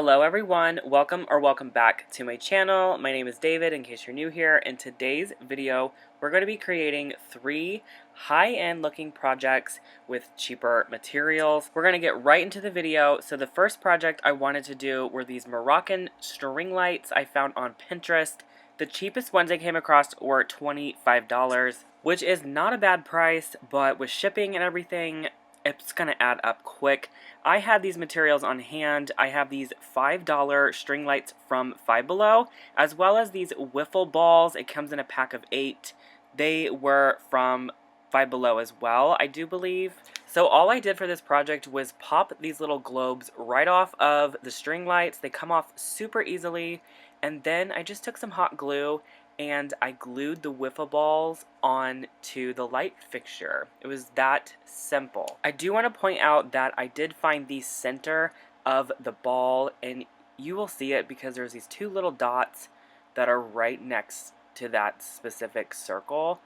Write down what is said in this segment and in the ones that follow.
Hello everyone, welcome back to my channel. My name is David in case you're new here. In today's video, we're going to be creating 3 high-end looking projects with cheaper materials. We're going to get right into the video. So the first project I wanted to do were these Moroccan string lights I found on Pinterest. The cheapest ones I came across were $25, which is not a bad price, but with shipping and everything, it's going to add up quick. I had these materials on hand. I have these $5 string lights from Five Below, as well as these wiffle balls. It comes in a pack of 8. They were from Five Below as well, I do believe. So all I did for this project was pop these little globes right off of the string lights. They come off super easily. And then I just took some hot glue and I glued the wiffle balls onto the light fixture. It was that simple. I do want to point out that I did find the center of the ball, and you will see it because there's these 2 little dots that are right next to that specific circle.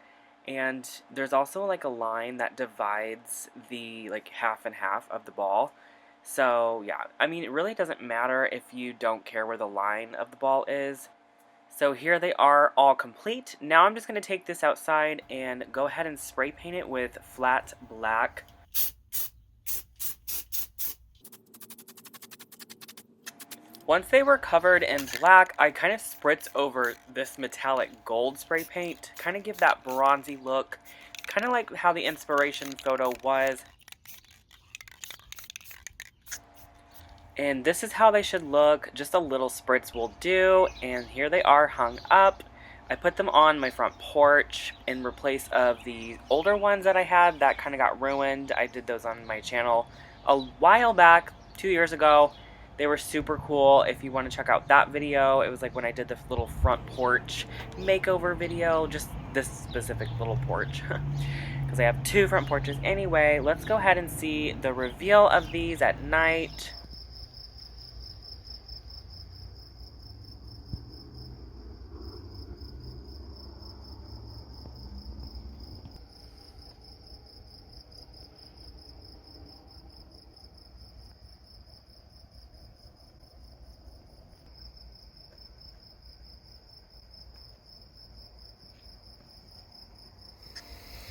And there's also like a line that divides the half and half of the ball. So yeah, I mean, it really doesn't matter if you don't care where the line of the ball is. So here they are all complete. Now I'm just going to take this outside and go ahead and spray paint it with flat black. Once they were covered in black, I kind of spritz over this metallic gold spray paint, kind of give that bronzy look, kind of like how the inspiration photo was. And this is how they should look. Just a little spritz will do. And here they are hung up. I put them on my front porch in replace of the older ones that I had that kind of got ruined. I did those on my channel a while back, 2 years ago. They were super cool. If you want to check out that video, it was like when I did the little front porch makeover video, just this specific little porch. Because I have 2 front porches anyway. Let's go ahead and see the reveal of these at night.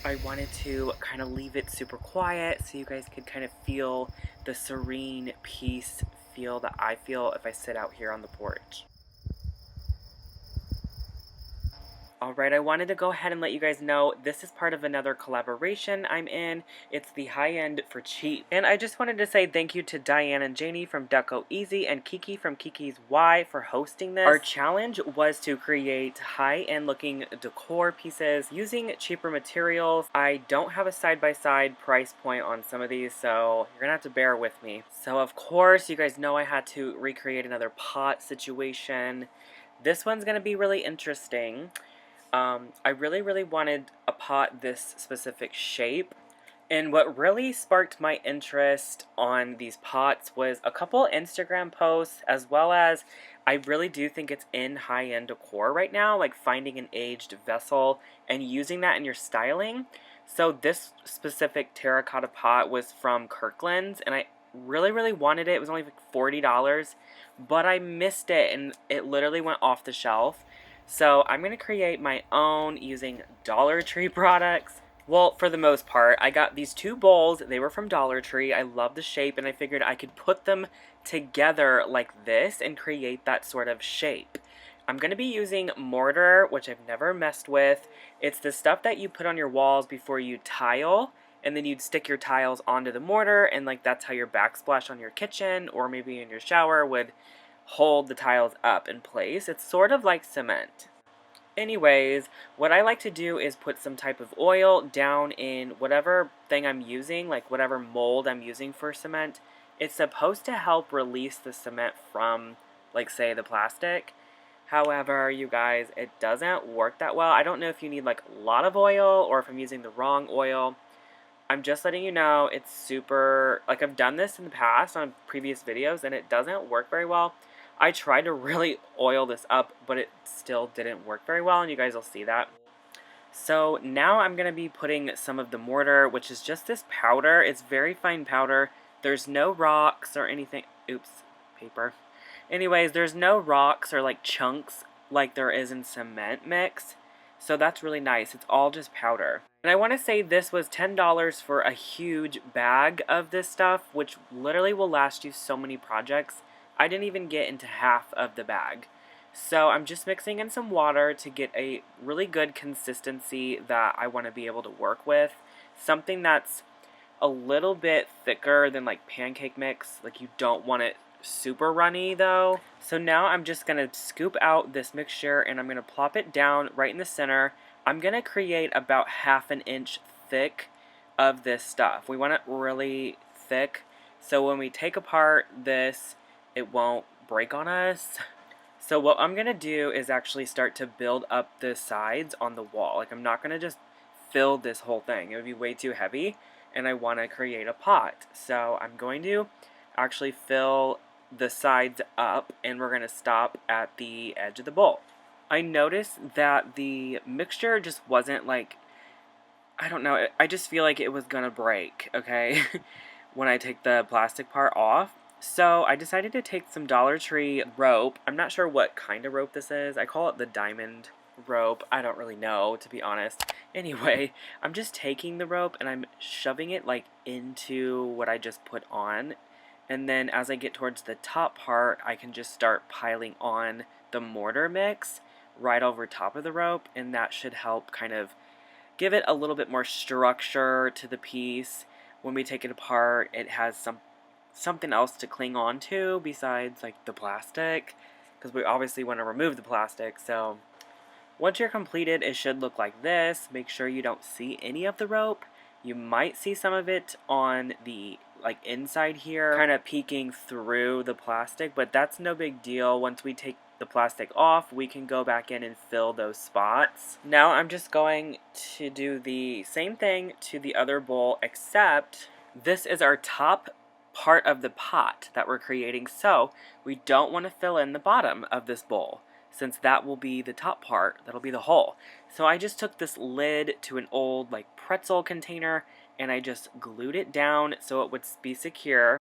I wanted to kind of leave it super quiet so you guys could kind of feel the serene peace feel that I feel if I sit out here on the porch. Alright, I wanted to go ahead and let you guys know this is part of another collaboration I'm in. It's the High End for Cheap. And I just wanted to say thank you to Diane and Janie from Deco Easy and Kiki from Kiki's Y for hosting this. Our challenge was to create high-end looking decor pieces using cheaper materials. I don't have a side-by-side price point on some of these, so you're gonna have to bear with me. So of course, you guys know I had to recreate another pot situation. This one's gonna be really interesting. I really wanted a pot this specific shape, and what really sparked my interest on these pots was a couple Instagram posts, as well as I really do think it's in high-end decor right now, like finding an aged vessel and using that in your styling. So this specific terracotta pot was from Kirkland's, and I really wanted it. It was only like $40, but I missed it, and it literally went off the shelf. So I'm going to create my own using Dollar Tree products. Well, for the most part, I got these 2 bowls. They were from Dollar Tree. I love the shape, and I figured I could put them together like this and create that sort of shape. I'm going to be using mortar, which I've never messed with. It's the stuff that you put on your walls before you tile, and then you'd stick your tiles onto the mortar, and that's how your backsplash on your kitchen or maybe in your shower would hold the tiles up in place. It's sort of like cement. Anyways, what I like to do is put some type of oil down in whatever thing I'm using, like whatever mold I'm using for cement. It's supposed to help release the cement from, like, say, the plastic. However, you guys, it doesn't work that well. I don't know if you need like a lot of oil or if I'm using the wrong oil. I'm just letting you know it's super, like, I've done this in the past on previous videos and it doesn't work very well. I tried to really oil this up, but it still didn't work very well, and you guys will see that. So now I'm going to be putting some of the mortar, which is just this powder. It's very fine powder. There's no rocks or anything. Oops, paper. Anyways, there's no rocks or like chunks like there is in cement mix. So that's really nice. It's all just powder. And I want to say this was $10 for a huge bag of this stuff, which literally will last you so many projects. I didn't even get into half of the bag. So I'm just mixing in some water to get a really good consistency that I want to be able to work with. Something that's a little bit thicker than like pancake mix. Like you don't want it super runny though. So now I'm just going to scoop out this mixture and I'm going to plop it down right in the center. I'm going to create about ½ an inch thick of this stuff. We want it really thick so when we take apart this, it won't break on us. So what I'm going to do is actually start to build up the sides on the wall. Like I'm not going to just fill this whole thing. It would be way too heavy and I want to create a pot. So I'm going to actually fill the sides up and we're going to stop at the edge of the bowl. I noticed that the mixture just wasn't like, I don't know, I just feel like it was going to break, okay, when I take the plastic part off. So I decided to take some Dollar Tree rope. I'm not sure what kind of rope this is. I call it the diamond rope. I don't really know, to be honest. Anyway, I'm just taking the rope and I'm shoving it like into what I just put on. And then as I get towards the top part, I can just start piling on the mortar mix right over top of the rope, and that should help kind of give it a little bit more structure to the piece. When we take it apart, it has something else to cling on to besides like the plastic, because we obviously want to remove the plastic. So once you're completed, it should look like this. Make sure you don't see any of the rope. You might see some of it on the like inside here, kind of peeking through the plastic, but that's no big deal. Once we take the plastic off, we can go back in and fill those spots. Now I'm just going to do the same thing to the other bowl, except this is our top part of the pot that we're creating, so we don't want to fill in the bottom of this bowl, since that will be the top part, that'll be the hole. So I just took this lid to an old like pretzel container and I just glued it down so it would be secure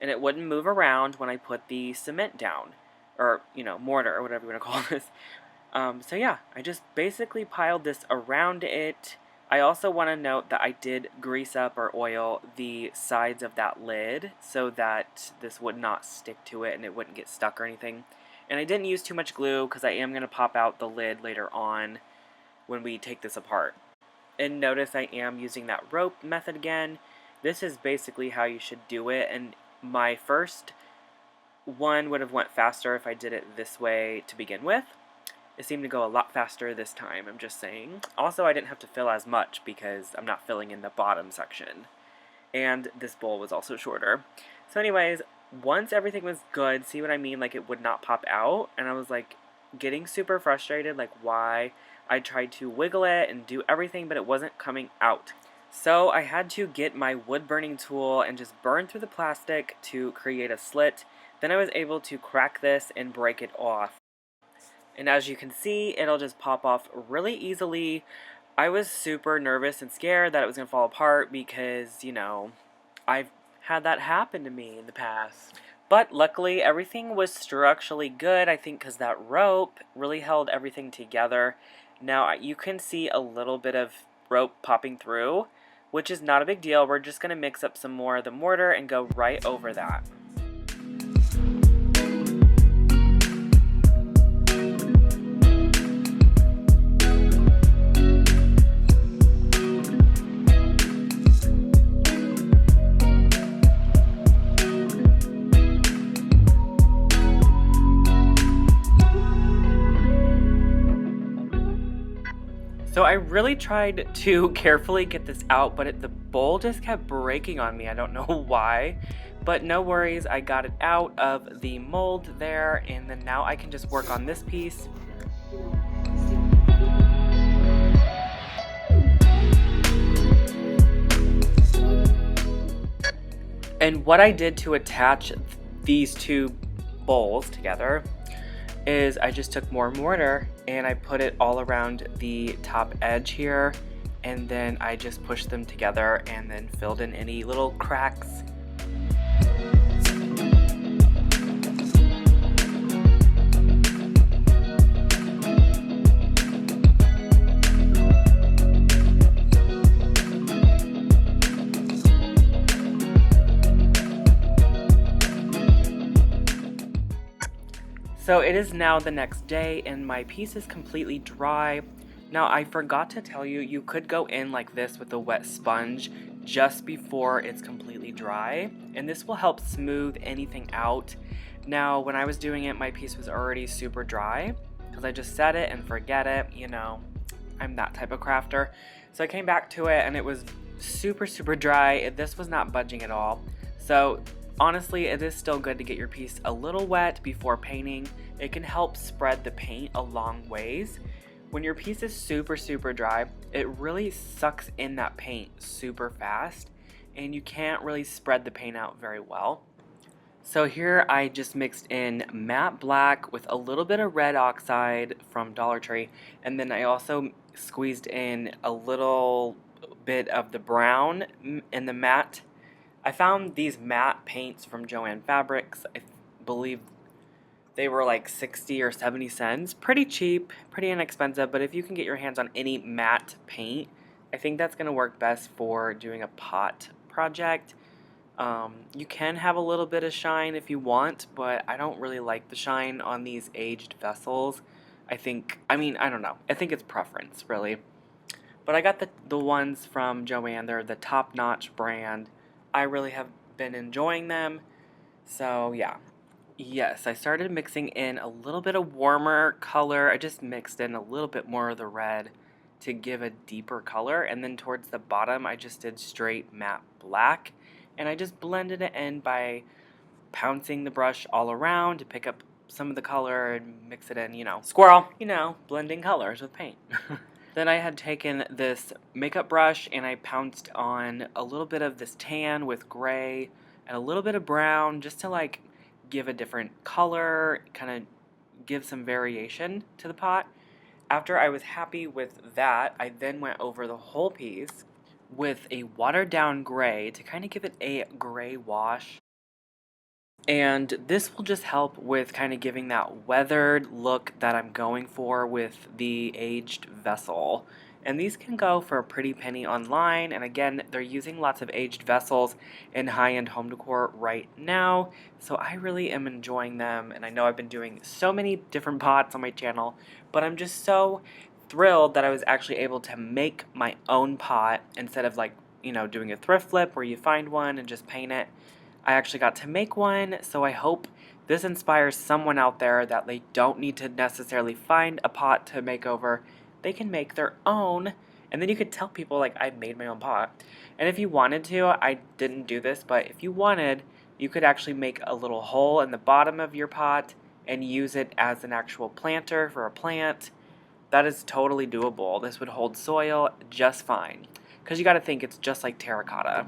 and it wouldn't move around when I put the cement down, or you know, mortar or whatever you want to call this. So yeah, I just basically piled this around it. I also want to note that I did grease up or oil the sides of that lid so that this would not stick to it and it wouldn't get stuck or anything. And I didn't use too much glue because I am going to pop out the lid later on when we take this apart. And notice I am using that rope method again. This is basically how you should do it, and my first one would have went faster if I did it this way to begin with. It seemed to go a lot faster this time, I'm just saying. Also, I didn't have to fill as much because I'm not filling in the bottom section. And this bowl was also shorter. So anyways, once everything was good, see what I mean? Like it would not pop out, and I was like getting super frustrated, like why? I tried to wiggle it and do everything, but it wasn't coming out. So I had to get my wood burning tool and just burn through the plastic to create a slit. Then I was able to crack this and break it off. And as you can see, it'll just pop off really easily. I was super nervous and scared that it was going to fall apart because, you know, I've had that happen to me in the past. But luckily, everything was structurally good, I think, because that rope really held everything together. Now, you can see a little bit of rope popping through, which is not a big deal. We're just going to mix up some more of the mortar and go right over that. So I really tried to carefully get this out, but the bowl just kept breaking on me. I don't know why, but no worries. I got it out of the mold there, and then now I can just work on this piece. And what I did to attach these two bowls together is I just took more mortar and I put it all around the top edge here, and then I just pushed them together and then filled in any little cracks. So it is now the next day and my piece is completely dry. Now I forgot to tell you, you could go in like this with a wet sponge just before it's completely dry, and this will help smooth anything out. Now when I was doing it, my piece was already super dry because I just set it and forget it, you know, I'm that type of crafter. So I came back to it and it was super dry. This was not budging at all. So honestly, it is still good to get your piece a little wet before painting. It can help spread the paint a long ways. When your piece is super dry, it really sucks in that paint super fast and you can't really spread the paint out very well. So here I just mixed in matte black with a little bit of red oxide from Dollar Tree, and then I also squeezed in a little bit of the brown in the matte. I found these matte paints from Joann Fabrics. I believe they were like 60 or 70 cents. Pretty cheap, pretty inexpensive, but if you can get your hands on any matte paint, I think that's going to work best for doing a pot project. You can have a little bit of shine if you want, but I don't really like the shine on these aged vessels. I don't know. I think it's preference, really. But I got the ones from Joann. They're the top-notch brand. I really have been enjoying them. So, yeah. Yes, I started mixing in a little bit of warmer color. I just mixed in a little bit more of the red to give a deeper color. And then towards the bottom, I just did straight matte black. And I just blended it in by pouncing the brush all around to pick up some of the color and mix it in, you know. Squirrel! You know, blending colors with paint. Then I had taken this makeup brush and I pounced on a little bit of this tan with gray and a little bit of brown just to like give a different color, kind of give some variation to the pot. After I was happy with that, I then went over the whole piece with a watered down gray to kind of give it a gray wash. And this will just help with kind of giving that weathered look that I'm going for with the aged vessel. And these can go for a pretty penny online, and again, they're using lots of aged vessels in high-end home decor right now, so I really am enjoying them, and I know I've been doing so many different pots on my channel, but I'm just so thrilled that I was actually able to make my own pot instead of like, you know, doing a thrift flip where you find one and just paint it. I actually got to make one, so I hope this inspires someone out there that they don't need to necessarily find a pot to make over. They can make their own, and then you could tell people, like, I made my own pot. And if you wanted to, I didn't do this, but if you wanted, you could actually make a little hole in the bottom of your pot and use it as an actual planter for a plant. That is totally doable. This would hold soil just fine, because you got to think it's just like terracotta.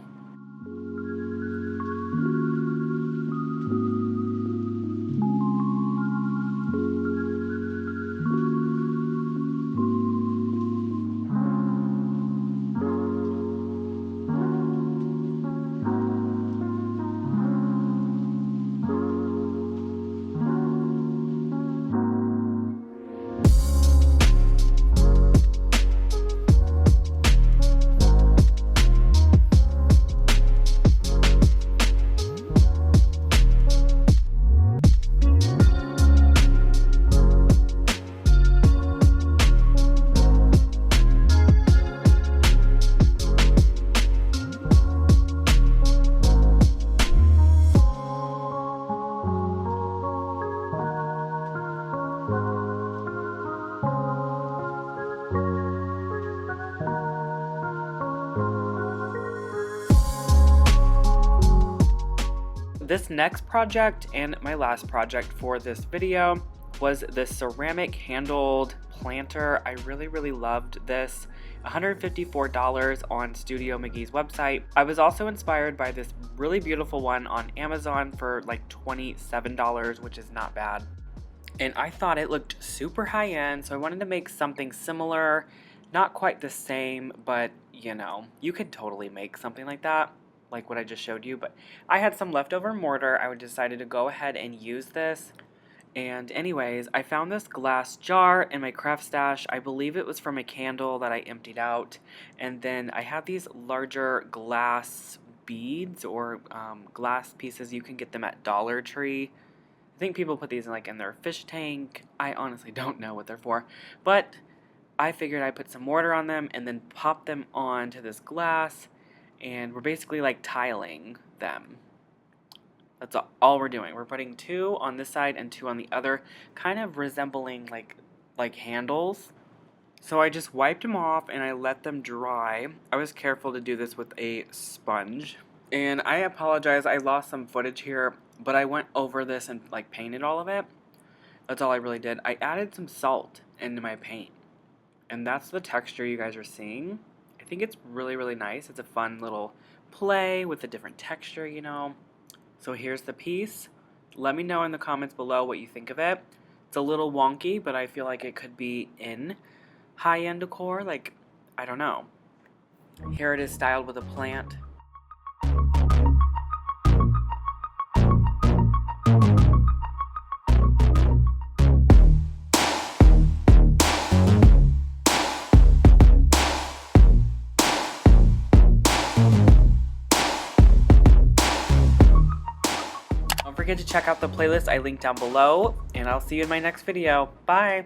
This next project and my last project for this video was the ceramic handled planter. I really loved this. $154 on Studio McGee's website. I was also inspired by this really beautiful one on Amazon for like $27, which is not bad. And I thought it looked super high-end, so I wanted to make something similar. Not quite the same, but you know, you could totally make something like that, like what I just showed you. But I had some leftover mortar. I decided to go ahead and use this. And anyways, I found this glass jar in my craft stash. I believe it was from a candle that I emptied out. And then I have these larger glass beads or glass pieces. You can get them at Dollar Tree. think people put these in, like, in their fish tank. I honestly don't know what they're for, but I figured I'd put some mortar on them and then pop them onto this glass, and we're basically like tiling them. That's all we're doing. We're putting 2 on this side and 2 on the other, kind of resembling like handles. So I just wiped them off and I let them dry. I was careful to do this with a sponge. And I apologize, I lost some footage here, but I went over this and like painted all of it. That's all I really did. I added some salt into my paint. And that's the texture you guys are seeing. I think it's really, really nice. It's a fun little play with a different texture, you know. So here's the piece. Let me know in the comments below what you think of it. It's a little wonky, but I feel like it could be in high-end decor. Like, I don't know. Here it is styled with a plant. Don't forget to check out the playlist I linked down below, and I'll see you in my next video. Bye!